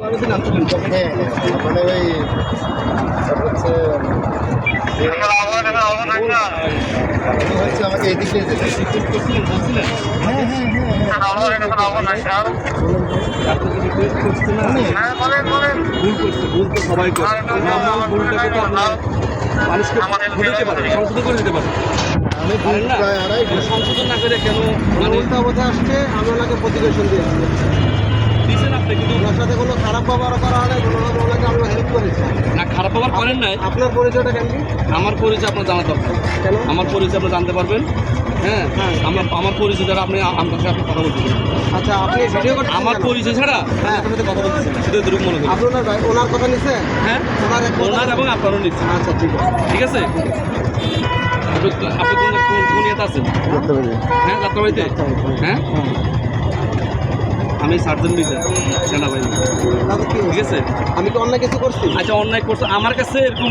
হ্যাঁ মানে ওই হচ্ছে আমাকে এদিকে ভুল তো সবাই করে ভুলটাকে তো আপনার মানুষকে দিতে পারে সংশোধন করে দিতে পারে আমি সংশোধন না করে কেন মানে উল্টা বোঝা আসছে আমি ওনাকে প্রতিবেশন দিয়েছি দিয়েছেন আপনি কিন্তু ওনার সাথে কোনো খারাপ ব্যবহার করা হয় না কোনোভাবে ওনাকে আমরা হেল্প করেছি না খারাপ ব্যবহার করেন নাই আপনার পরিচয়টা কেন আমার পরিচয় আপনার জানা দরকার কেন আমার পরিচয় আপনি জানতে পারবেন হ্যাঁ আমার পরিচয় ছাড়া আপনি আমার সাথে কথা বলতে আচ্ছা আপনি ভিডিও করতে আমার পরিচয় ছাড়া হ্যাঁ আপনার সাথে কথা বলতেছেন শুধু দুরূপ মনে করেন আপনার ওনার কথা নিছেন হ্যাঁ ওনার এবং আপনারও নিচ্ছেন আচ্ছা ঠিক আছে আপনি কোন ইয়েতে আছেন হ্যাঁ যাত্রাবাড়িতে হ্যাঁ আমি সার্জন মিজান সেনাবাহিনী ঠিক আছে আমি তো অন্যায় কিছু করছি আচ্ছা অন্যায় করছি আমার কাছে এরকম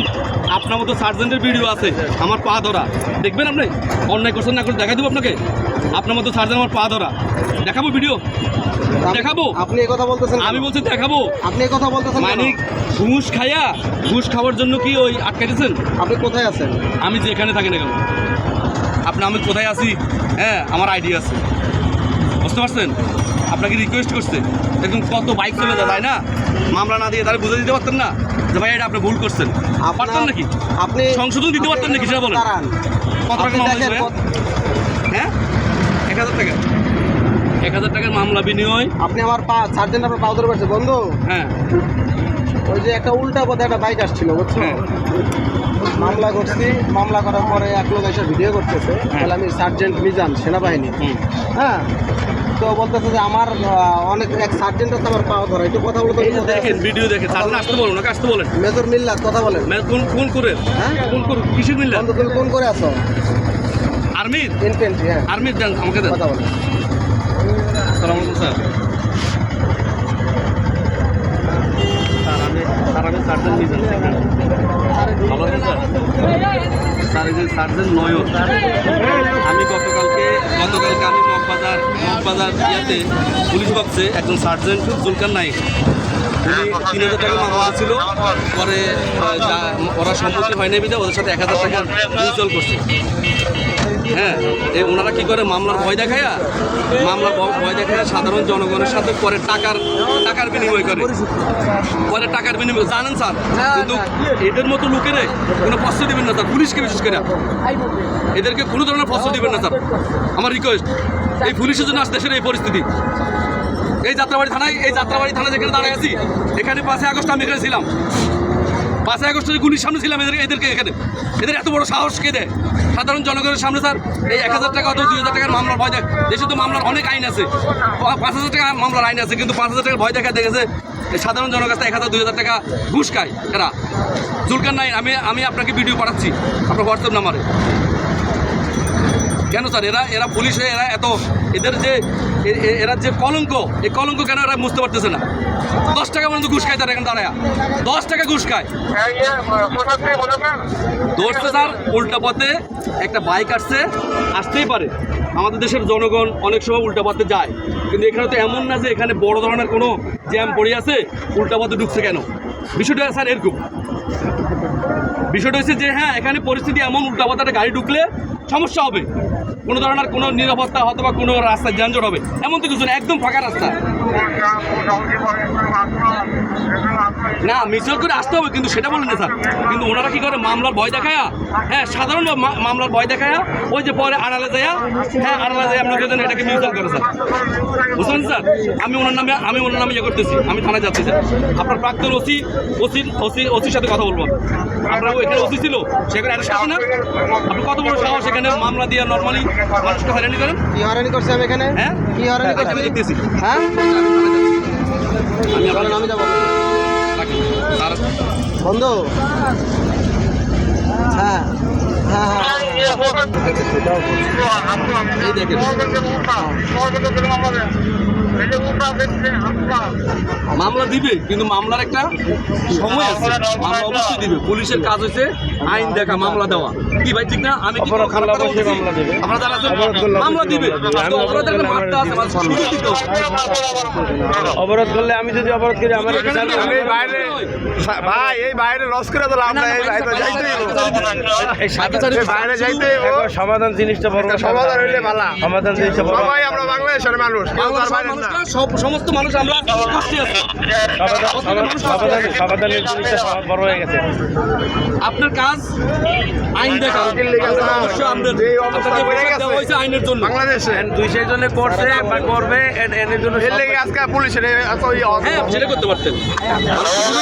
আপনার মতো সার্জেন্টের ভিডিও আছে আমার পা ধরা দেখবেন আপনি অন্যায় করছেন না করে দেখা দেবো আপনাকে আপনার মতো সার্জেন্ট আমার পা ধরা দেখাবো ভিডিও দেখাবো আপনি এই কথা বলতেছেন আমি বলছি দেখাবো আপনি এই কথা বলতেছেন মানে ঘুষ খাওয়ার জন্য কি ওই আটকে দিয়েছেন আপনি কোথায় আছেন আমি যেখানে থাকি না কেন আমি কোথায় আছি হ্যাঁ আমার আইডিয়া আছে বুঝতে পারছেন আপনাকে রিকোয়েস্ট করছে এরকম কত বাইক চলে যায় না মামলা না দিয়ে তাহলে বুঝে দিতে পারতেন না যে ভাই এটা আপনি ভুল করছেন পারতেন নাকি আপনি সংশোধন দিতে পারতেন নাকি সেটা বলেন কত টাকা মামলা হ্যাঁ 1000 টাকা 1000 টাকার মামলা বিনিময় আপনি আমার সার্জেন্ট আপনার পাও ধরে পারছে বন্ধু হ্যাঁ ওই যে একটা উল্টা পথে একটা বাইক আসছিল বুঝছো মামলা করছি মামলা করার পরে এক লোক এসে ভিডিও করতেছে তাহলে আমি সার্জেন্ট মিজান সেনাবাহিনী হ্যাঁ তো বলতেছে যে আমার অনেক এক সার্জেন্ট আছে আমার পাওয়া ধরা একটু কথা বলতে দেখেন ভিডিও দেখে সার্জেন্ট আসতে বলুন নাকি আসতে বলেন মেজর মিল্লাত কথা বলেন কোন করে হ্যাঁ কোন করে কিসের মিল্লাত তুমি কোন করে আছো আর্মির ইনফেন্ট্রি হ্যাঁ আর্মির জান আমাকে কথা বলেন আসসালামু আলাইকুম স্যার আমি সার্জেন্ট মিজান ভালো আছেন স্যার এই যে সার্জেন্ট নয়ন আমি গতকালকে আমি মগবাজার ইয়াতে পুলিশ বক্সে একজন সার্জেন্ট জুলকার নাইক উনি 3000 টাকা মামলা ছিল পরে ওরা সম্মুখীন হয়নি বিধা ওদের সাথে 1000 টাকা মিউচুয়াল করছে হ্যাঁ ওনারা কী করে মামলার ভয় দেখায় সাধারণ জনগণের সাথে পরে টাকার বিনিময় করে পরে টাকার বিনিময় জানেন স্যার কিন্তু এদের মতো লোকেরে কোনো প্রশ্রয় দেবেন না স্যার পুলিশকে বিশেষ করে এদেরকে কোনো ধরনের প্রশ্রয় দেবেন না স্যার আমার রিকোয়েস্ট এই পুলিশের জন্য আজ দেশের এই পরিস্থিতি এই যাত্রাবাড়ি থানায় যেখানে দাঁড়ায় আছি এখানে 5ই আগস্ট আমি এখানে ছিলাম 5ই আগস্টের গুলির সামনে ছিলাম এদেরকে এখানে এদের এত বড় সাহস কে দেয় সাধারণ জনগণের সামনে স্যার এই 1000 টাকা অথবা 2000 টাকার মামলার ভয় দেখ দেশে তো মামলার অনেক আইন আছে 5000 টাকা মামলার আইন আছে কিন্তু 5000 টাকার ভয় দেখা দেখেছে সাধারণ জনের কাছে 1000-2000 টাকা ঘুষ খায় এরা জুলকার নাইন আমি আপনাকে ভিডিও পাঠাচ্ছি আপনার হোয়াটসঅ্যাপ নাম্বারে কেন স্যার এরা পুলিশ হয়ে এরা যে কলঙ্ক এই কলঙ্ক কেন এরা বুঝতে পারতেছে না 10 টাকা পর্যন্ত ঘুষ খায় তারা এখানে দাঁড়ায় 10 টাকা ঘুষ খায় ধরছে স্যার উল্টা পথে একটা বাইক আসতেই পারে আমাদের দেশের জনগণ অনেক সময় উল্টা পথে যায় কিন্তু এখানে তো এমন না যে এখানে বড় ধরনের কোনো জ্যাম পড়ে আছে উল্টা পথে ঢুকছে কেন বিষয়টা স্যার এরকম বিষয়টা হচ্ছে যে হ্যাঁ এখানে পরিস্থিতি এমন উল্টা পথে একটা গাড়ি ঢুকলে সমস্যা হবে কোনো ধরনের কোনো নিরাপত্তা হয়তো বা কোনো রাস্তায় যানজট হবে এমন তো কিছু না একদম ফাঁকা রাস্তা না মিছিল করে আসতে হবে কিন্তু সেটা বলেন না স্যার কিন্তু ওনারা কি করে মামলার ভয় দেখায়া হ্যাঁ সাধারণ মামলার ভয় দেখায়া ওই যে পরে আড়ালে যায় আপনাদের জন্য এটাকে মিউচুয়াল করে স্যার বুঝলেন স্যার আমি ওনার নামে ইয়ে করতেছি আমি থানায় যাচ্ছি স্যার আপনার প্রাক্তন ওসির সাথে কথা বলবো আপনার এখানে ওসি ছিল সেখানে অ্যারেস্ট আছে না আপনি কত বড় সাহস এখানে মামলা দিয়ে নর্মালি মানুষকে হয়রানি করেন কি হয়রানি করছে আমি এখানে হ্যাঁ কি হয়রানি করছে আমি দেখতেছি হ্যাঁ আমি আপনার নামে যাবো বন্ধু হ্যাঁ হ্যাঁ হ্যাঁ এই দেখেন মামলা দিবে, কিন্তু মামলার একটা সময় আছে। মামলা অবশ্যই দিবে। পুলিশের কাজ হচ্ছে আইন দেখা, মামলা দেওয়া। কি ভাই ঠিক না? আমি কি কোনো খারাপ কথা বলছি? আপনারা যারা আছেন মামলা দিবে, তো অপরাধের একটা মাত্রা আছে, মানে শুরু দিতে হবে। অবরোধ করলে আমি যদি অবরোধ করি আমার ভাই এই বাইরে লস করে দিলাম আমরা, এই বাইরে যাইতেই বাইরে যাইতে সমাধান জিনিসটা বড়, সমাধান হইলে ভালো। সমাধান জিনিসটা বড়। সবাই আমরা বাংলাদেশের মানুষ, কেউ তার বাইরে না। সমস্ত মানুষ আমরা কষ্টে আছি। সমাধানের জিনিসটা বড় হয়ে গেছে। আপনার কাজ আইন দেখা, অবশ্যই আপনাদের দেওয়া হয়েছে আইনের জন্য। বাংলাদেশে দুই সেই জন্য করছে বা করবে এর জন্য এর লেগে আজকে পুলিশের এত হ্যাঁ সেটা করতে পারতেন,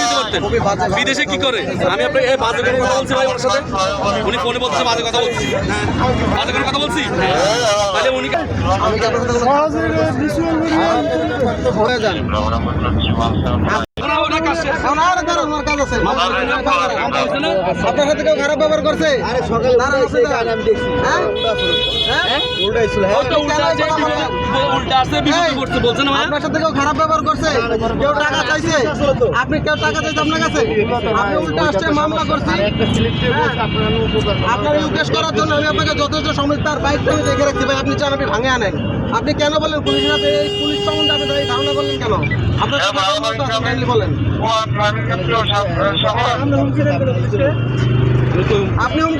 দিতে পারতেন। বিদেশে কি করে? আমি আপনাকে এই বাজে করে কথা বলছি ভাই, ওর সাথে উনি ফোনে বলছে বাজে কথা বলছি, বাজে করে কথা বলছি, তাহলে উনি আমি কি আপনার সাথে হয়ে যান আপনার সাথে কেউ খারাপ ব্যবহার করছে? আপনার সাথে কেউ খারাপ ব্যবহার করছে? কেউ টাকা চাইছে? আপনি কেউ টাকা চাইছে আপনার কাছে? আপনি উল্টা আসছে মামলা করছি। আপনার ইউকেশ করার জন্য আমি আপনাকে যথেষ্ট সময় তার বাইকটা আমি দেখে রাখছি ভাই, আপনি চান আপনি ভাঙে আনেন। আপনি কেন বলেন পুলিশের সাথে এই পুলিশ সম্বন্ধে আপনি এই ধারণা করলেন কেন? আপনার বলেন আপনি হুমকি